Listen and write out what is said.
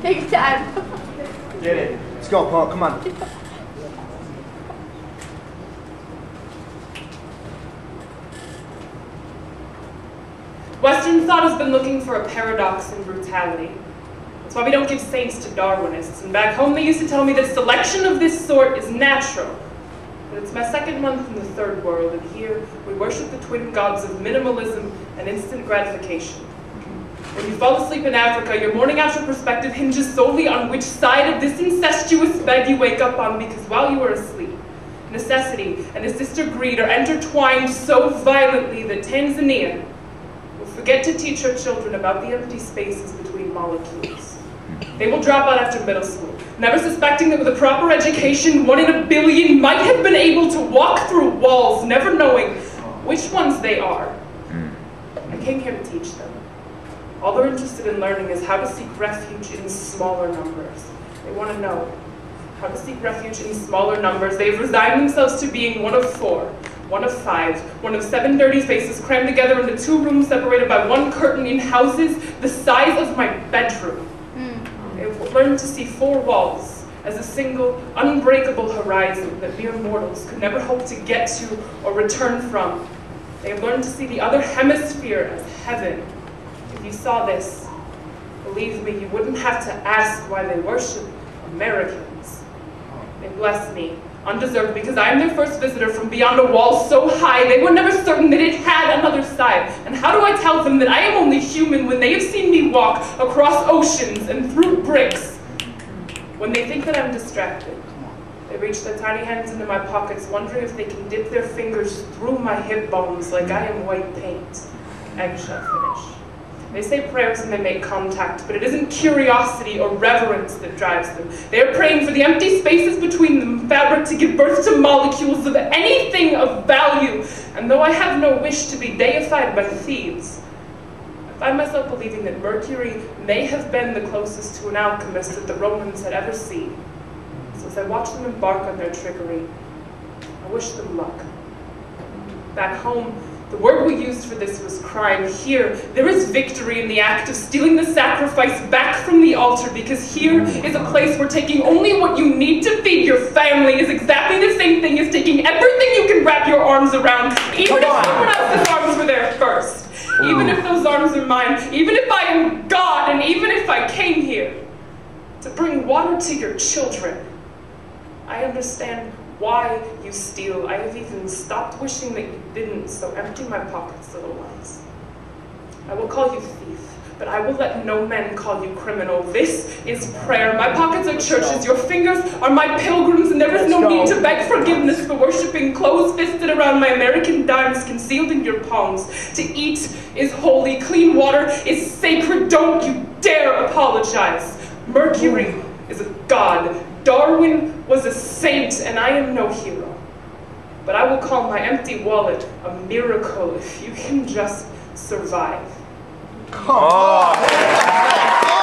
Take your time. Get it. Let's go, Paul. Come on. Western thought has been looking for a paradox in brutality. That's why we don't give saints to Darwinists. And back home they used to tell me that selection of this sort is natural. But it's my second month in the third world, and here we worship the twin gods of minimalism and instant gratification. When you fall asleep in Africa, your morning after perspective hinges solely on which side of this incestuous bed you wake up on, because while you are asleep, necessity and his sister greed are intertwined so violently that Tanzania will forget to teach her children about the empty spaces between molecules. They will drop out after middle school, never suspecting that with a proper education, 1 in a billion might have been able to walk through walls, never knowing which ones they are. I came here to teach them. All they're interested in learning is how to seek refuge in smaller numbers. They want to know how to seek refuge in smaller numbers. They've resigned themselves to being one of 4, one of 5, one of 7 dirty faces crammed together into 2 rooms separated by 1 curtain in houses the size of my bedroom. They've learned to see 4 walls as a single, unbreakable horizon that mere mortals could never hope to get to or return from. They have learned to see the other hemisphere as heaven. If you saw this, believe me, you wouldn't have to ask why they worship Americans. They bless me, undeserved, because I am their first visitor from beyond a wall so high they were never certain that it had another side. And how do I tell them that I am only human when they have seen me walk across oceans and through bricks? When they think that I'm distracted, they reach their tiny hands into my pockets, wondering if they can dip their fingers through my hip bones like I am white paint. Eggshell finish. They say prayers and they make contact, but it isn't curiosity or reverence that drives them. They are praying for the empty spaces between them, fabric to give birth to molecules of anything of value. And though I have no wish to be deified by thieves, I find myself believing that Mercury may have been the closest to an alchemist that the Romans had ever seen. So as I watch them embark on their trickery, I wish them luck. Back home, the word we used for this was crime. Here, there is victory in the act of stealing the sacrifice back from the altar, because here is a place where taking only what you need to feed your family is exactly the same thing as taking everything you can wrap your arms around, even if someone else's arms were there first. Even if those arms are mine, even if I am God, and even if I came here to bring water to your children. I understand why you steal. I have even stopped wishing that you didn't, so empty my pockets, little ones. I will call you thief, but I will let no man call you criminal. This is prayer. My pockets are churches, your fingers are my pilgrims, and there is no need to beg forgiveness for worshiping close-fisted around my American dimes concealed in your palms. To eat is holy, clean water is sacred, don't you dare apologize. Mercury is a god. Darwin was a saint, and I am no hero. But I will call my empty wallet a miracle if you can just survive. Come on!